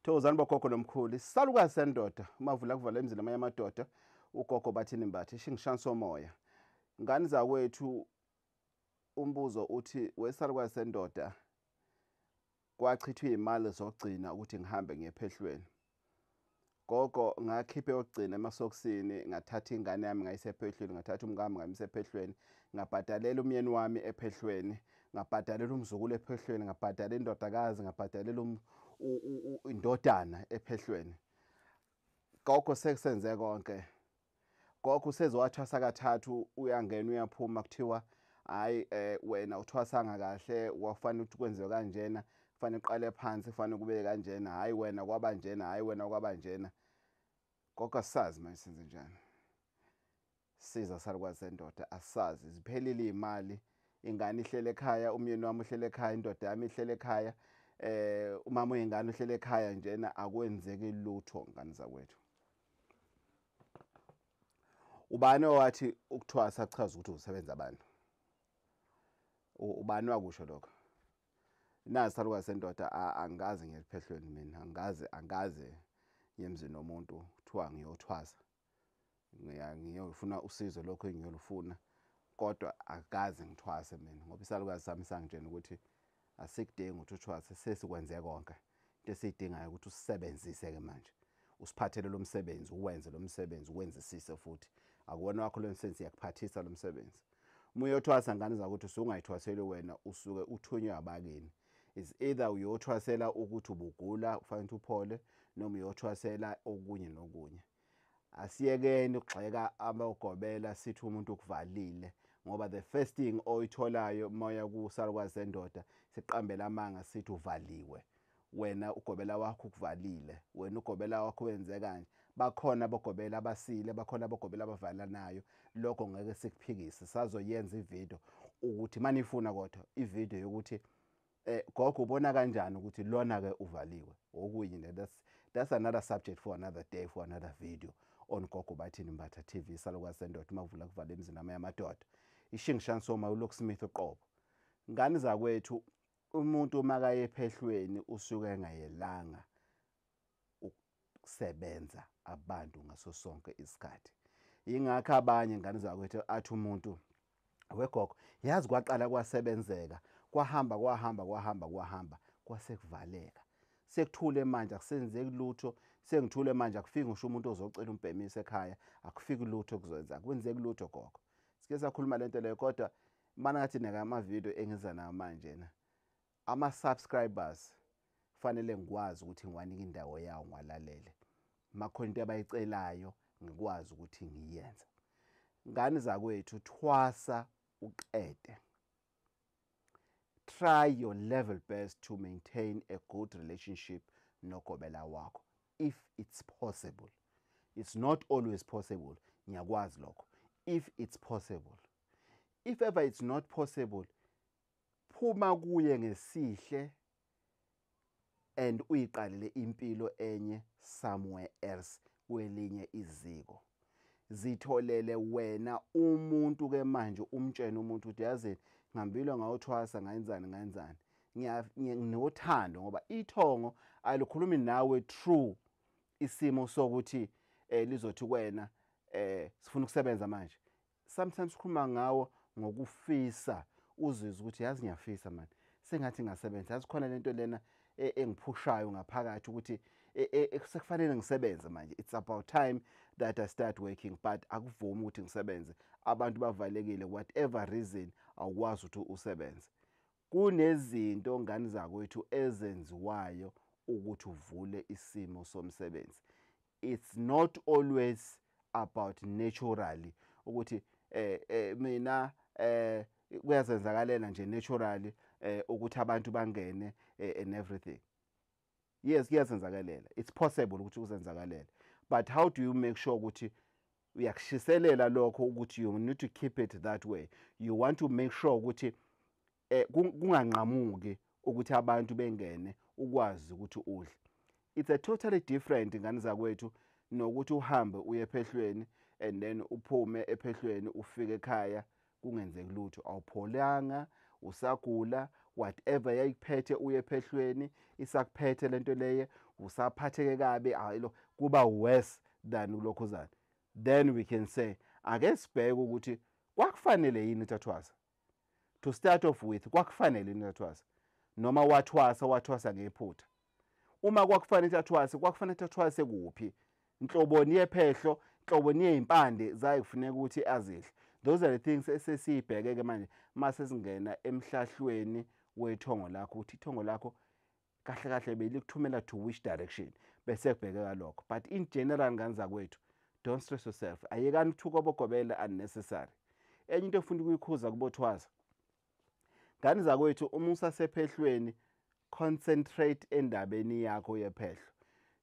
Thokozani bogogo nomkhulu. Salukazi sendoda, umavula kuvala emzini amadoda, ugogo Bathini Mbatha, ishingishanso moya. Ngani zakwethu umbuzo uthi wesalukazi sendoda kwachithwa imali zokugcina ukuthi ngihambe ngiyephehlweni. Gogo ngakhiphe yokugcina emasokisini, ngathatha ingane yami ngayisephehlweni, ngathatha umngami ngayisephehlweni, ngabhadalela umyeni wami ephehlweni, ngabhadalela umzukulu ephehlweni, ngabhadalela indodakazi, ngabhadalela indodana ephehlweni. Gogo sekusenze konke. Gogo usezowathwasa kathathu, uyangena uyaphuma kuthiwa hayi wena uthwasanga kahle, wafanele ukuthi kwenziwe kanjena, kufanele uqale phansi, kufanele kube kanjena, hayi wena kwaba njena, hayi wena kwaba njena. Gogo asazi manje senze njani. Siza salukazi sendoda asazi, ziphelile imali, ingane ihlele ekhaya, umyeni wami uhlele ekhaya, indoda yami ihlele ekhaya, umama wengane uhlele ekhaya njena, akwenzeki lutho ngani zakwethu. Ubani owathi ukuthwasa chaza ukuthi usebenza abantu? Ubani wakusho lokho? Nazi salukazi sendoda, angazi ngiyephehlweni mina, angazi ngiyemzini nomuntu kuthiwa ngiyothwasa. Ngiyofuna usizo lokho engiyolufuna, kodwa akazi ngithwase mina ngoba isalukazi sami sangitshela ukuthi asikudingi ukuthi uthwase, sesikwenze konke. Into esiyidingayo ukuthi usisebenzise ke manje. Usiphathele lo msebenzi, uwenze lo msebenzi, uwenzisise futhi. Akuwona wakho lo msebenzi, yakuphathisa lo msebenzi. Uma uyothwasa ngane zakuthi usungayithwaseli wena, usuke uthunywa abakini. Is either uyothwasela ukuthi ubugula ufanele uphole, noma uyothwasela okunye nokunye. Asiyekeni ukugxeka abagobela sithi umuntu ukuvalile, ngoba the first thing oyitholayo moya kusalukazi sendoda siqambela amanga sithi uvaliwe. Wena ugobela wakho ukuvalile, wena ugobela wakho wenze kanje. Bakhona abagobela abasile, bakhona abagobela abavalanayo. Lokho ngeke sikuphikise, sazoyenza ivideo ukuthi manifuna kodwa ivideo yokuthi gogo ubona kanjani ukuthi lona ke uvaliwe. Okunye that's another subject for another day, for another video on Gogo Bathini Mbatha TV. Salukazi sendoda umavula kuvala emzini amadoda, ishingishanso moya uLocksmith uqobo. Ngani zakwethu, umuntu makaye ephehlweni usuke engayelanga ukusebenza abantu ngaso sonke isikhathi. Ingakho abanye ngani zakwethu athi umuntu wegogo yazi kwaqala kwasebenzeka, kwahamba kwasekuvaleka, sekuthule manje akusenzeki lutho, sengithule manje akufiki ngisho umuntu ozocela umbhemisa ekhaya, akufiki lutho kuzoyenza, akwenzeki lutho gogo. Sike sakhuluma lento leyo, kodwa mana ngathi neka ama-video engiza nayo manje ama-subscribers kufanele ngikwazi ukuthi ngiwanika indawo yawo ngiwalalele. Makhona into abayicelayo ngikwazi ukuthi ngiyenze. Ngani zakwethu, thwasa uqede. Try your level best to maintain a good relationship nogobela wakho if it's possible. It's not always possible, ngiyakwazi lokho. If it's possible. If ever it's not possible, phuma kuye ngesihle and uyiqalele impilo enye somewhere else, kwelinye iziko. Zitholele wena umuntu ke manje, umtshene umuntu ukuthi yazi ngihambile ngawuthwasa ngayenzani. Nginothando ngoba ithongo alikhulumi nawe true isimo sokuthi lizothi wena sifuna ukusebenza manje. Sometimes sikhuluma ngawo ngokufisa, uzizwe ukuthi yazi ngiyafisa manje, sengathi ngasebenza, yazi khona lento lena engiphushayo ngaphakathi ukuthi sekufanele ngisebenze manje. It's about time that I start working, but akuvumi ukuthi ngisebenze. Abantu bavalekile, whatever reason awukwazi ukuthi usebenze. Kunezinto ngani zakwethu ezenziwayo ukuthi uvule isimo somsebenzi. It's not always about naturally ukuthi mina kuyazenzakalela nje naturally ukuthi abantu bangene and everything. Yes, kuyazenzakalela, it's possible ukuthi kuzenzakalela, but how do you make sure ukuthi uyakushiselela lokho ukuthi you need to keep it that way? You want to make sure ukuthi kunganqamuki ukuthi abantu bengene ukwazi ukuthi udle. It's a totally different ngani zakwethu nokuthi uhambe uye ephehlweni and then uphume ephehlweni ufike ekhaya kungenzeki lutho, awupholanga, usagula, whatever yayiphethe uye ephehlweni isakuphethe lento leye usaphatheke kabi ayilo kuba worse than ulokhuzana, then we can say ake sibheke ukuthi kwakufanele yini utathwasa. To start off with, kwakufanele yini utathwasa noma wathwasa ngephutha. Uma kwakufanele utathwase kuphi, inhloboni yephehlo, inhloboni yezimpande zayikufuneka ukuthi azidle. Those are the things esesibheke ke manje mase singena emhlahlweni wethongo lakho ukuthi ithongo lakho kahle kahle belikuthumela to which direction, bese kubhekeka lokho. But in general ngani zakwethu, don't stress yourself, ayekani ukuthuka obogobela unnecessary. Enye into efuna ukuyikhuza kubothwasa, ngani zakwethu, uma usasephehlweni concentrate endabeni yakho yephehlo.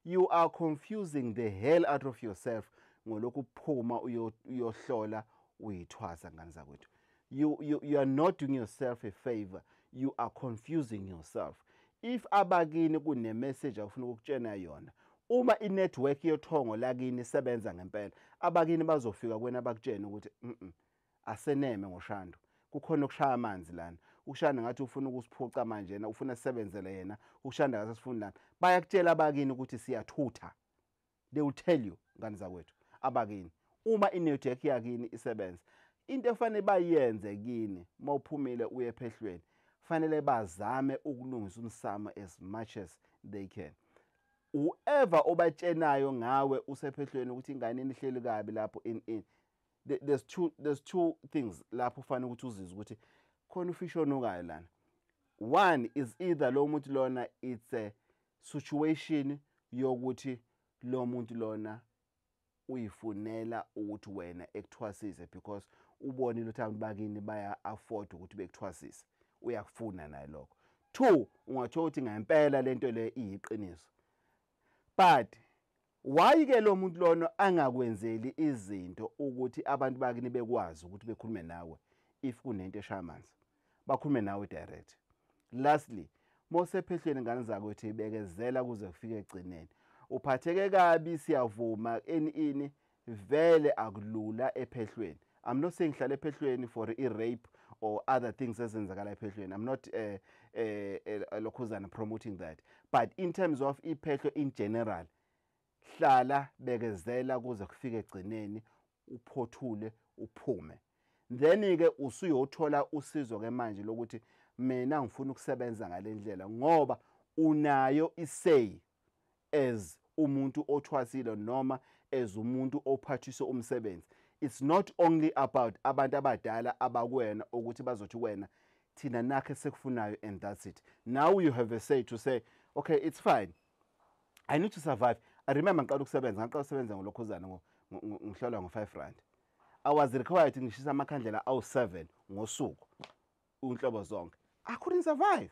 You are confusing the hell out of yourself ngolokhu phuma uyohlola uyithwasa ngani zakwethu. You are not doing yourself a favor, you are confusing yourself. If abakini kune message afuna ukutshena yona, uma inetwork yothongo lakini isebenza ngempela, abakini bazofika kwena bakutshena ukuthi aseneme ngoshando, kukhona ukushaya amanzi lana, ushanda ngathi ufuna ukusiphuca manje na ufuna sisebenzele yena, ushanda ngathi sifuna lana. Bayakutshela abakini ukuthi siyathutha. They will tell you ngani zakwethu abakini uma inetwork yakini isebenza. Into efanele bayenze kini mawuphumile uye ephehlweni, fanele bazame ukulungisa umsamo as much as they can. Whoever obatshenayo ngawe usephehlweni ukuthi ingane inihleli kabi lapho there's two things lapho ufanele ukuthi uzizwe ukuthi khona ufisho onukayo lana. One is either lo muntu lona it's a situation yokuthi lo muntu lona uyifunela ukuthi wena ekuthwasise because ubonile ukuthi abantu bakini baya afford ukuthi bekuthwasise, uyakufuna naye lokho. Two, ungathola ukuthi ngempela lento le iyiqiniso. But why ke lo muntu lona angakwenzeli izinto ukuthi abantu bakini bekwazi ukuthi bekhulume nawe if kunento eshaya amanzi, bakhulume nawe direct. Lastly, mosephehlweni ngane zakwethu ibekezela kuze kufike egcineni. Uphatheke kabi siyavuma ini vele akulula ephehlweni. I'm not saying hlala ephehlweni for rape or other things ezenzakala ephehlweni. I'm not lokhuzana promoting that. But in terms of iphehlo in general, hlala bekezela kuze kufike egcineni, uphothule uphume. Then ke usuyothola usizo ke manje lokuthi mina ngifuna ukusebenza ngalendlela ngoba unayo isay as umuntu othwasile noma as umuntu ophathiswe umsebenzi. It's not only about abantu abadala abakwena ukuthi bazothi wena thina nakhe sekufunayo and that's it. Now you have a say to say, okay, it's fine, I need to survive. I remember ngiqala ukusebenza ngolokhuzana ngihlola ngo5 rand. I was required to ngishisa amakhandlela awu7 ngosuku unhlobo zonke. I couldn't survive.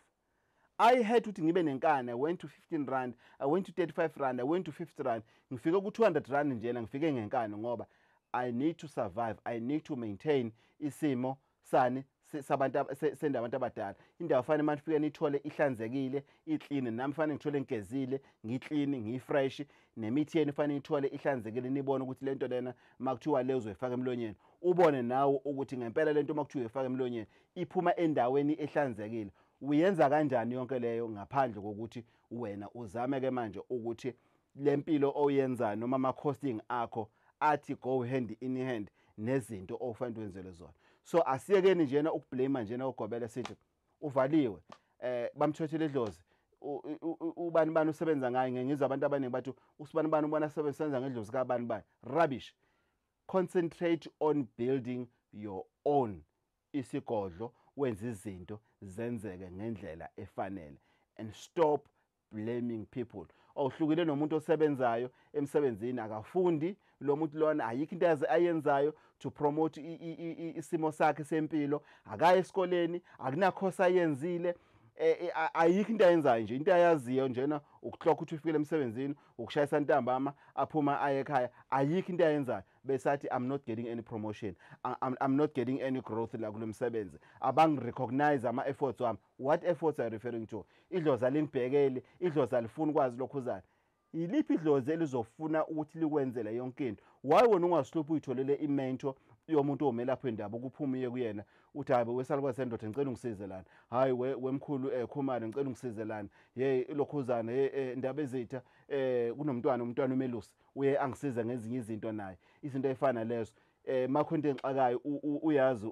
I had to ngibe nenkani. I went to 15 rand, I went to 35 rand, I went to 50 rand. Ngifike ku200 rand njena ngifike ngenkani ngoba I need to survive. I need to maintain isimo sani sabantu sendabantu abadala. Indawo fanele manje fika nithole ihlanzekile, iclean, nami fanele ngithole ngigezile, ngiclean, ngifresh, nemithi yeni fanele ithole ihlanzekile, nibone ukuthi lento lena makuthiwa lezo ifaka emlonyeni. Ubone nawe ukuthi ngempela lento makuthiwa ifaka emlonyeni iphuma endaweni ehlanzekile. Uyenza kanjani yonke leyo ngaphandle kokuthi wena uzame ke manje ukuthi lempilo oyenza noma ama costing akho athi go hand in hand nezinto ofanele wenzele zona. So asiyekeni njena ukublame njena ugobela sithi uvaliwe bamthothele idlozi ubani usebenza ngaye. Ngizwa abantu abaningi bathi usibani ubona sebenza ngedlozi kabani. Rubbish. Concentrate on building your own isigodlo, wenza izinto zenzeke ngendlela efanele and stop blaming people. Awuhlukile nomuntu osebenzayo emsebenzini akafundi, lo muntu lona ayikho into ayenzayo to promote isimo sakhe sempilo, akaye esikoleni, akunakhosi ayenzile, ayikho into ayenzayo nje. Into ayaziyo njena ukuhlokha ukuthi ufikele emsebenzini, ukushayisa ntambama aphuma aye ekhaya, ayikho into ayenzayo. Besathi I'm not getting any promotion, I'm not getting any growth la kulo msebenzi, abangi recognize ama efforts wami. What efforts are you referring to? Idlozi alingibhekele, idlozi alifuna ukwazi lokhuzana. Iliphi idlozi elizofuna ukuthi likwenzele yonke into? Why wona ungasiluphi uyitholele imentor yomuntu omelaphi wendabuko kuphumiye kuyena uthi hayi wesalukazi sendoda ngicela ungisize lana, hayi wemkhulu Khumalo ngicela ungisize lana, ye ilokhuzana indaba ezitha kunomntwana umelusi uye angisize ngezinye izinto naye, izinto ezifana lezo. Makho into engixakayo uyazi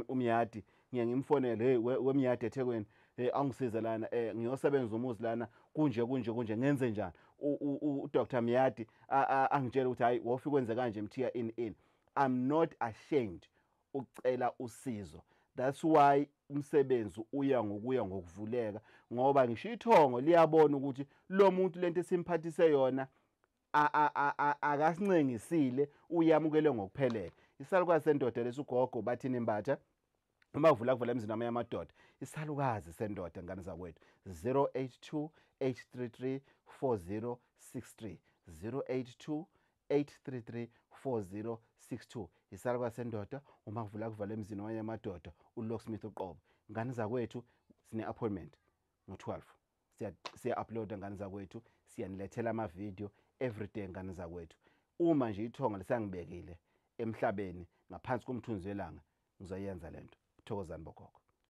umyadi ngiye ngimfonele, hey wemyadi eThekwini, angisize lana, ngiyosebenza umuzi lana kunje kunje kunje, ngenze njani? uDr Myadi angitshela ukuthi hayi wofika kwenze kanje mthiya in. I'm not ashamed ukucela usizo. That's why umsebenzi uya ngokuya ngokuvuleka, ngoba ngisho ithongo liyabona ukuthi lo muntu lento esimphathise yona akasincengisile, uyamukele ngokuphelele. Isalukazi sendoda lesuGogo Bathini Mbatha, uma kuvula emzini yamadoda, isalukazi sendoda ngane zakwethu, 082 833 4063, 082 833 4062. Isalukazi sendoda uma kuvula emzini yamadoda, uLocksmith uqobo. Ngane zakwethu sine appointment ngo-12. Siya-uploada ngane zakwethu, siyanilethela ama-video everyday ngane zakwethu. Uma nje ithonga lisangibekile emhlabeni ngaphansi komthunzi welanga, ngizoyenza lento. Thokozani bogogo.